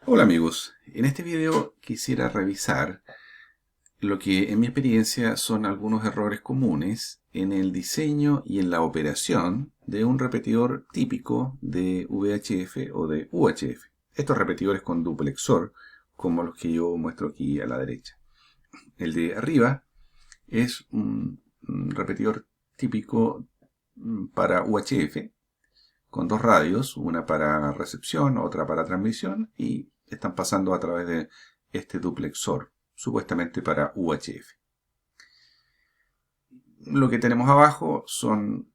Hola amigos, en este video quisiera revisar lo que en mi experiencia son algunos errores comunes en el diseño y en la operación de un repetidor típico de VHF o de UHF. Estos repetidores con duplexor, como los que yo muestro aquí a la derecha. El de arriba es un repetidor típico para UHF, con dos radios, una para recepción, otra para transmisión, y están pasando a través de este duplexor, supuestamente para UHF. Lo que tenemos abajo son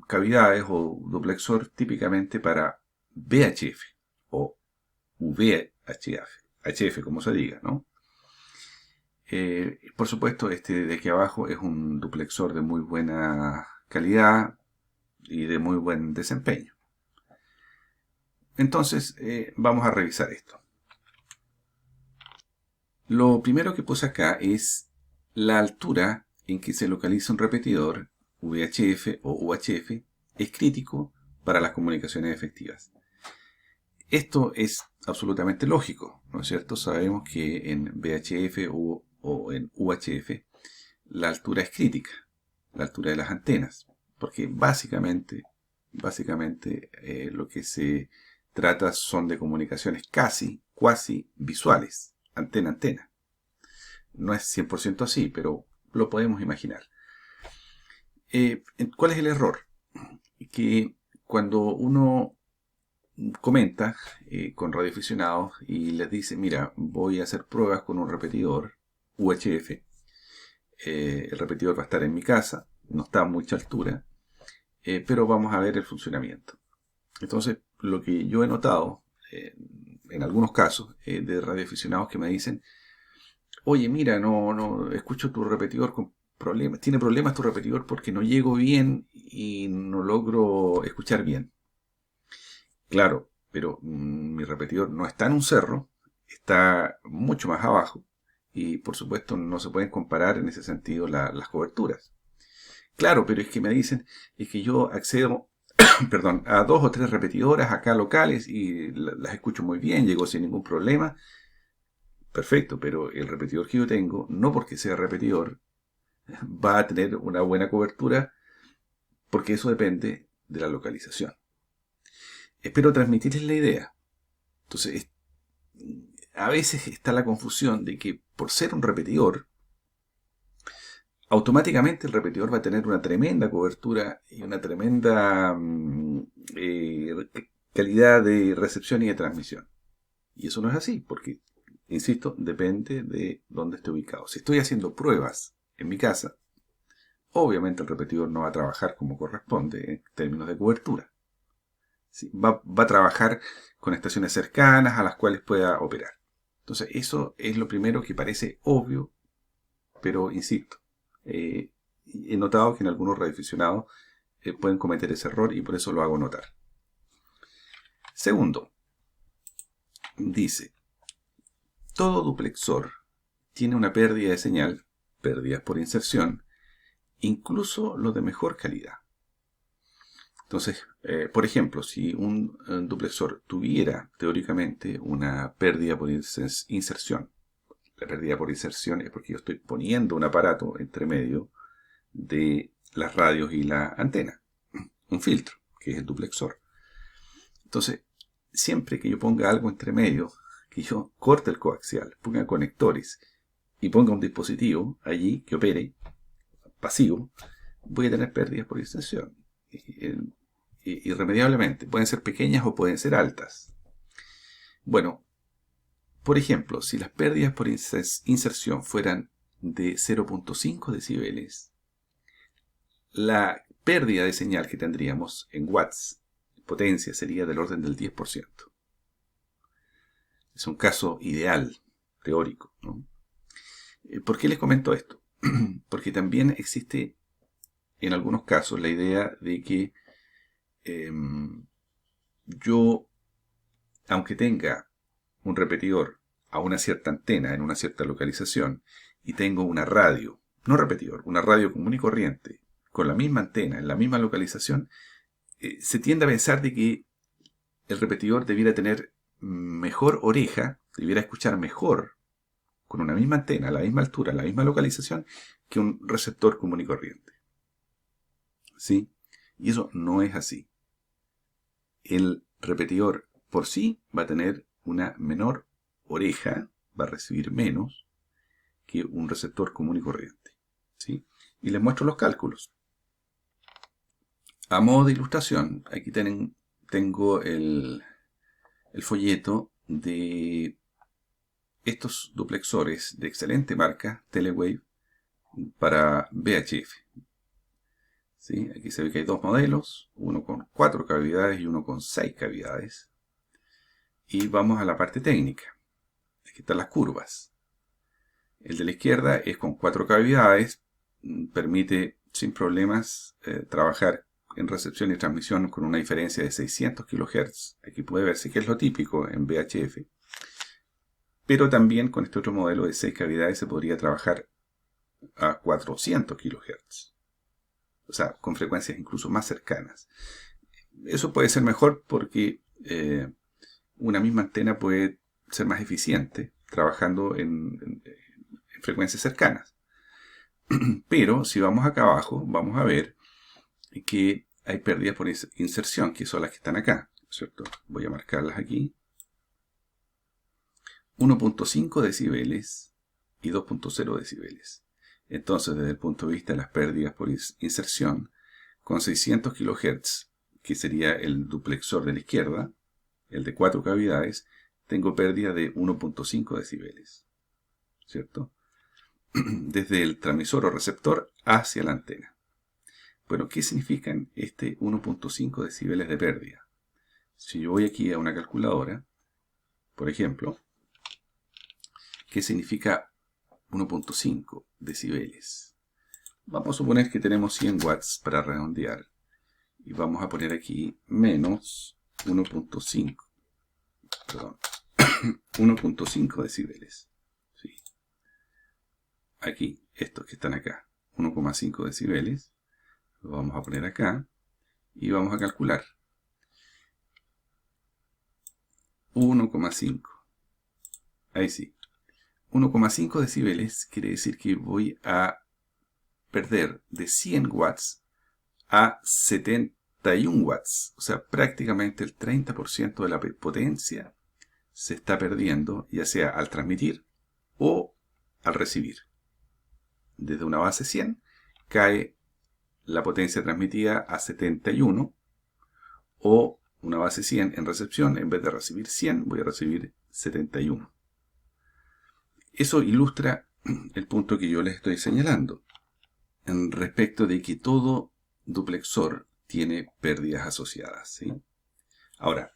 cavidades o duplexor típicamente para VHF o VHF, HF como se diga, ¿no? Por supuesto, este de aquí abajo es un duplexor de muy buena calidad y de muy buen desempeño. Entonces, vamos a revisar esto. Lo primero que puse acá es la altura en que se localiza un repetidor VHF o UHF es crítico para las comunicaciones efectivas. Esto es absolutamente lógico, ¿no es cierto? Sabemos que en VHF o en UHF la altura es crítica, la altura de las antenas, porque básicamente lo que se trata son de comunicaciones cuasi visuales, antena a antena. No es 100% así, pero lo podemos imaginar. ¿Cuál es el error? Que cuando uno comenta con radioaficionados y les dice, mira, voy a hacer pruebas con un repetidor UHF, el repetidor va a estar en mi casa, no está a mucha altura, pero vamos a ver el funcionamiento. Entonces, lo que yo he notado en algunos casos de radioaficionados que me dicen, oye, mira, no escucho tu repetidor con problemas, tiene problemas tu repetidor porque no llego bien y no logro escuchar bien. Claro, pero mi repetidor no está en un cerro, está mucho más abajo y por supuesto no se pueden comparar en ese sentido las coberturas. Claro, pero es que me dicen, es que yo accedo, perdón, a 2 o 3 repetidoras acá locales y las escucho muy bien, llego sin ningún problema. Perfecto, pero el repetidor que yo tengo, no porque sea repetidor, va a tener una buena cobertura, porque eso depende de la localización. Espero transmitirles la idea. Entonces, a veces está la confusión de que por ser un repetidor, automáticamente el repetidor va a tener una tremenda cobertura y una tremenda calidad de recepción y de transmisión. Y eso no es así, porque, insisto, depende de dónde esté ubicado. Si estoy haciendo pruebas en mi casa, obviamente el repetidor no va a trabajar como corresponde en términos de cobertura. ¿Sí? Va a trabajar con estaciones cercanas a las cuales pueda operar. Entonces eso es lo primero que parece obvio, pero insisto, he notado que en algunos radioaficionados pueden cometer ese error y por eso lo hago notar. Segundo, dice, todo duplexor tiene una pérdida de señal, pérdidas por inserción, incluso los de mejor calidad. Entonces, por ejemplo, si un duplexor tuviera teóricamente una pérdida por inserción, la pérdida por inserción es porque yo estoy poniendo un aparato entre medio de las radios y la antena, un filtro, que es el duplexor. Entonces, siempre que yo ponga algo entre medio, que yo corte el coaxial, ponga conectores y ponga un dispositivo allí que opere pasivo, voy a tener pérdidas por inserción. Irremediablemente. Pueden ser pequeñas o pueden ser altas. Bueno, por ejemplo, si las pérdidas por inserción fueran de 0.5 decibeles, la pérdida de señal que tendríamos en watts, potencia, sería del orden del 10%. Es un caso ideal, teórico, ¿no? ¿Por qué les comento esto? Porque también existe en algunos casos la idea de que yo, aunque tenga un repetidor a una cierta antena en una cierta localización y tengo una radio, no repetidor, una radio común y corriente con la misma antena en la misma localización, se tiende a pensar de que el repetidor debiera tener mejor oreja, debiera escuchar mejor con una misma antena, a la misma altura, a la misma localización, que un receptor común y corriente. ¿Sí? Y eso no es así. El repetidor por sí va a tener una menor oreja, va a recibir menos que un receptor común y corriente. ¿Sí? Y les muestro los cálculos. A modo de ilustración, aquí tengo el folleto de estos duplexores de excelente marca, Telewave, para VHF. ¿Sí? Aquí se ve que hay dos modelos, uno con 4 cavidades y uno con 6 cavidades. Y vamos a la parte técnica. Aquí están las curvas. El de la izquierda es con 4 cavidades, permite sin problemas trabajar en recepción y transmisión con una diferencia de 600 kHz. Aquí puede verse que es lo típico en VHF. Pero también con este otro modelo de 6 cavidades se podría trabajar a 400 kHz. O sea, con frecuencias incluso más cercanas. Eso puede ser mejor porque una misma antena puede ser más eficiente trabajando en frecuencias cercanas. Pero si vamos acá abajo, vamos a ver que hay pérdidas por inserción, que son las que están acá, ¿cierto? Voy a marcarlas aquí. 1.5 decibeles y 2.0 decibeles. Entonces, desde el punto de vista de las pérdidas por inserción, con 600 kHz, que sería el duplexor de la izquierda, el de 4 cavidades, tengo pérdida de 1.5 decibeles, ¿cierto? Desde el transmisor o receptor hacia la antena. Bueno, ¿qué significan este 1.5 decibeles de pérdida? Si yo voy aquí a una calculadora, por ejemplo, ¿qué significa 1.5 decibeles? Vamos a suponer que tenemos 100 watts para redondear. Y vamos a poner aquí menos 1.5. Perdón. 1.5 decibeles. ¿Sí? Aquí, estos que están acá. 1,5 decibeles. Lo vamos a poner acá. Y vamos a calcular. 1,5. Ahí sí. 1,5 decibeles quiere decir que voy a perder de 100 watts a 71 watts. O sea, prácticamente el 30% de la potencia se está perdiendo, ya sea al transmitir o al recibir. Desde una base 100 cae la potencia transmitida a 71, o una base 100 en recepción, en vez de recibir 100, voy a recibir 71. Eso ilustra el punto que yo les estoy señalando, en respecto de que todo duplexor tiene pérdidas asociadas, ¿sí? Ahora,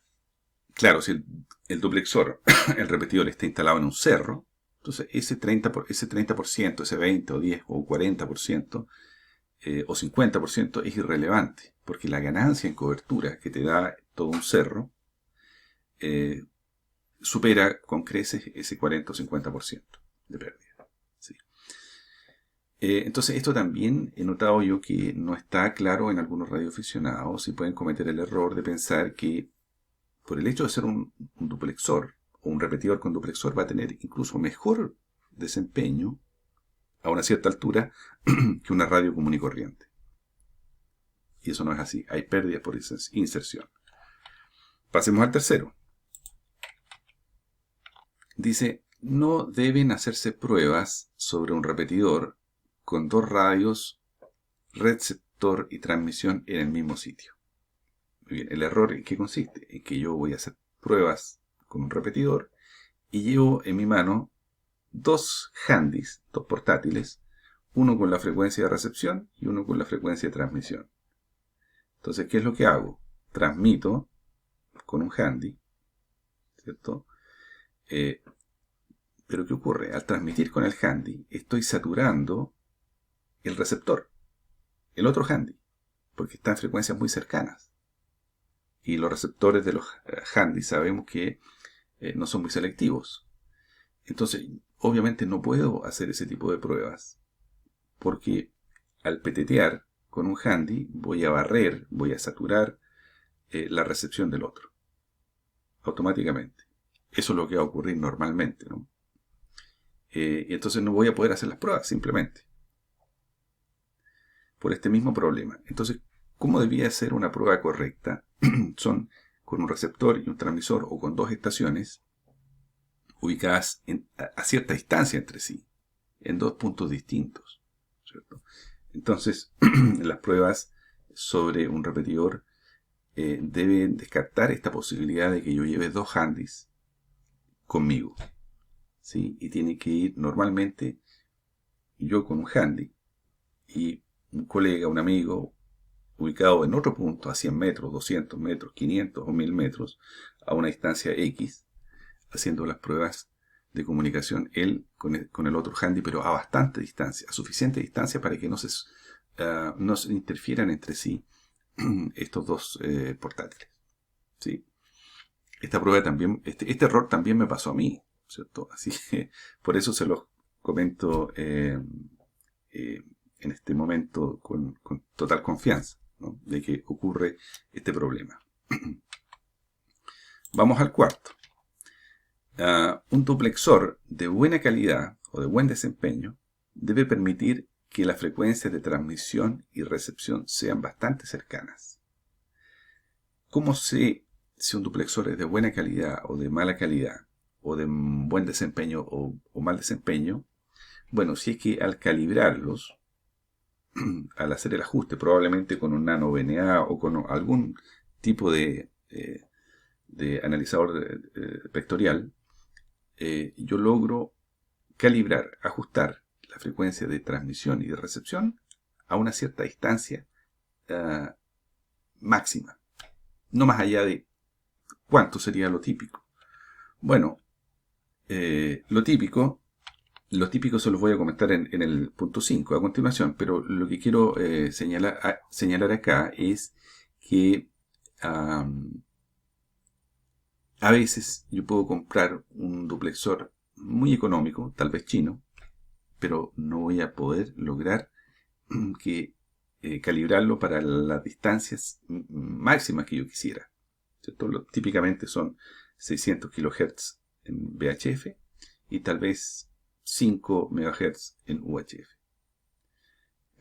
claro, si el duplexor, el repetidor, está instalado en un cerro, entonces ese 30%, ese 20 o 10 o 40% o 50% es irrelevante, porque la ganancia en cobertura que te da todo un cerro supera con creces ese 40 o 50% de pérdida. ¿Sí? Entonces esto también he notado yo que no está claro en algunos radioaficionados y pueden cometer el error de pensar que por el hecho de ser un duplexor o un repetidor con duplexor va a tener incluso mejor desempeño a una cierta altura que una radio común y corriente. Y eso no es así. Hay pérdidas por inserción. Pasemos al tercero. Dice, no deben hacerse pruebas sobre un repetidor con dos radios, receptor y transmisión en el mismo sitio. Muy bien, ¿el error en qué consiste? En que yo voy a hacer pruebas con un repetidor y llevo en mi mano dos handys, dos portátiles, uno con la frecuencia de recepción y uno con la frecuencia de transmisión. Entonces, ¿qué es lo que hago? Transmito con un handy, ¿cierto? Pero ¿qué ocurre? Al transmitir con el handy, estoy saturando el receptor, el otro handy, porque está en frecuencias muy cercanas. Y los receptores de los handy sabemos que no son muy selectivos. Entonces, obviamente no puedo hacer ese tipo de pruebas, porque al petetear con un handy voy a barrer, voy a saturar la recepción del otro, automáticamente. Eso es lo que va a ocurrir normalmente, ¿no? Y entonces no voy a poder hacer las pruebas, simplemente. Por este mismo problema. Entonces, ¿cómo debía ser una prueba correcta? Son con un receptor y un transmisor o con dos estaciones ubicadas a cierta distancia entre sí, en dos puntos distintos, ¿cierto? Entonces, las pruebas sobre un repetidor deben descartar esta posibilidad de que yo lleve dos handys conmigo, ¿sí? Y tiene que ir normalmente yo con un handy y un colega, un amigo, ubicado en otro punto, a 100 metros, 200 metros, 500 o 1000 metros, a una distancia X, haciendo las pruebas de comunicación, él con el otro handy, pero a bastante distancia, a suficiente distancia para que no se interfieran entre sí estos dos portátiles, ¿sí? Esta prueba también, este error también me pasó a mí, ¿cierto? Así que por eso se los comento en este momento con total confianza, ¿no? De que ocurre este problema. Vamos al cuarto. Un duplexor de buena calidad o de buen desempeño debe permitir que las frecuencias de transmisión y recepción sean bastante cercanas. ¿Cómo sé si un duplexor es de buena calidad o de mala calidad, o de buen desempeño o mal desempeño? Bueno, si es que al calibrarlos, al hacer el ajuste, probablemente con un nano VNA o con algún tipo de analizador vectorial, yo logro calibrar, ajustar la frecuencia de transmisión y de recepción a una cierta distancia máxima, no más allá de cuánto sería lo típico. Bueno, lo típico se los voy a comentar en el punto 5 a continuación, pero lo que quiero señalar acá es que a veces yo puedo comprar un duplexor muy económico, tal vez chino, pero no voy a poder lograr calibrarlo para las distancias máximas que yo quisiera, ¿cierto? Típicamente son 600 kHz en VHF y tal vez 5 MHz en UHF.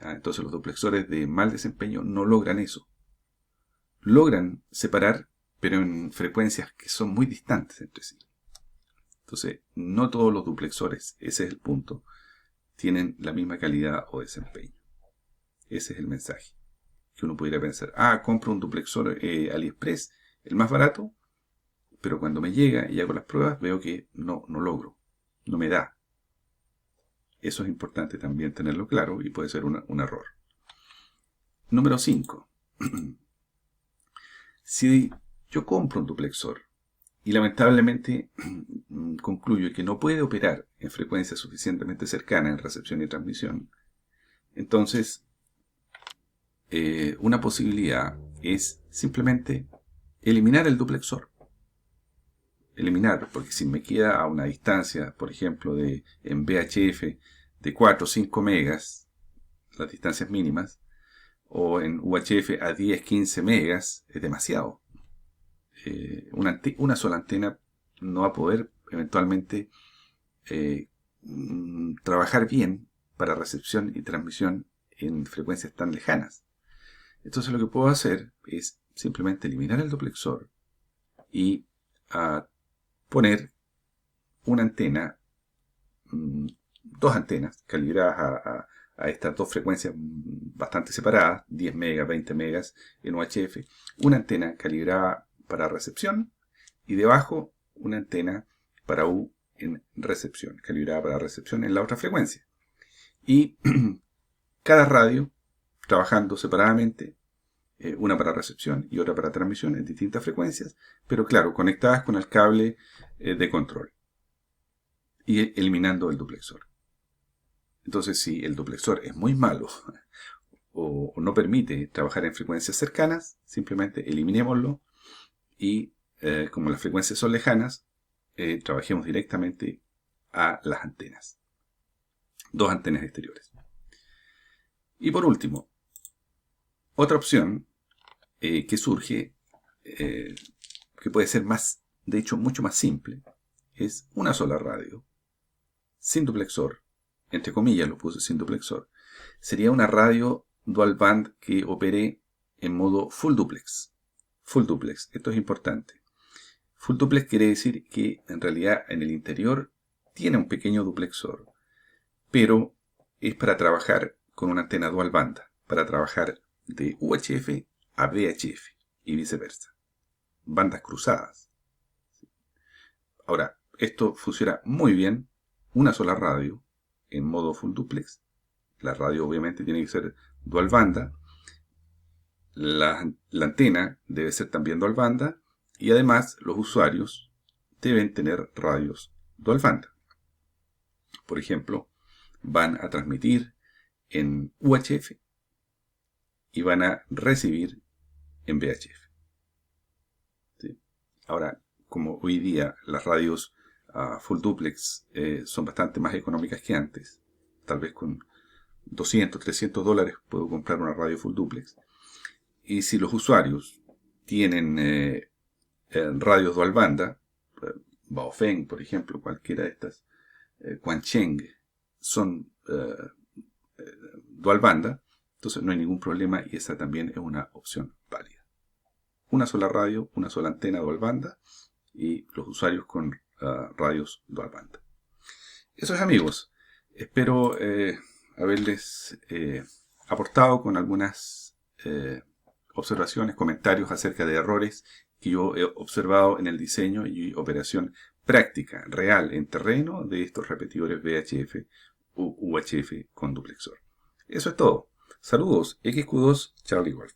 Entonces los duplexores de mal desempeño no logran eso. Logran separar, pero en frecuencias que son muy distantes entre sí. Entonces, no todos los duplexores, ese es el punto, tienen la misma calidad o desempeño. Ese es el mensaje. Que uno pudiera pensar, compro un duplexor AliExpress, el más barato, pero cuando me llega y hago las pruebas veo que no logro, no me da. Eso es importante también tenerlo claro y puede ser un error. Número 5. Si yo compro un duplexor y lamentablemente concluyo que no puede operar en frecuencias suficientemente cercanas en recepción y transmisión, entonces una posibilidad es simplemente eliminar el duplexor. Eliminarlo, porque si me queda a una distancia, por ejemplo, en VHF de 4 o 5 megas, las distancias mínimas, o en UHF a 10, 15 megas, es demasiado. Una sola antena no va a poder eventualmente trabajar bien para recepción y transmisión en frecuencias tan lejanas. Entonces lo que puedo hacer es simplemente eliminar el duplexor y poner una antena, dos antenas calibradas a estas dos frecuencias bastante separadas, 10 megas, 20 megas en UHF, una antena calibrada para recepción y debajo una antena para U en recepción, calibrada para recepción en la otra frecuencia. Y cada radio trabajando separadamente, una para recepción y otra para transmisión en distintas frecuencias, pero claro, conectadas con el cable de control y eliminando el duplexor. Entonces, si el duplexor es muy malo o no permite trabajar en frecuencias cercanas, simplemente eliminémoslo y como las frecuencias son lejanas, trabajemos directamente a las antenas. Dos antenas exteriores. Y por último, otra opción que surge, que puede ser de hecho mucho más simple, es una sola radio, sin duplexor, entre comillas lo puse sin duplexor. Sería una radio dual band que opere en modo full duplex. Full duplex, esto es importante. Full duplex quiere decir que en realidad en el interior tiene un pequeño duplexor, pero es para trabajar con una antena dual banda, para trabajar de UHF a VHF y viceversa. Bandas cruzadas. Ahora, esto funciona muy bien, una sola radio en modo full duplex. La radio obviamente tiene que ser dual banda. La antena debe ser también dual banda. Y además los usuarios deben tener radios dual banda. Por ejemplo, van a transmitir en UHF y van a recibir en VHF. ¿Sí? Ahora, como hoy día las radios full duplex son bastante más económicas que antes, tal vez con 200, 300 dólares puedo comprar una radio full duplex. Y si los usuarios tienen radios dual banda, Baofeng, por ejemplo, cualquiera de estas, Quancheng, son dual banda, entonces no hay ningún problema y esa también es una opción válida. Una sola radio, una sola antena dual banda y los usuarios con radios dual banda. Eso es, amigos. Espero haberles aportado con algunas observaciones, comentarios acerca de errores que yo he observado en el diseño y operación práctica, real, en terreno de estos repetidores VHF u UHF con duplexor. Eso es todo. Saludos, XQ2 Charlie Wolf.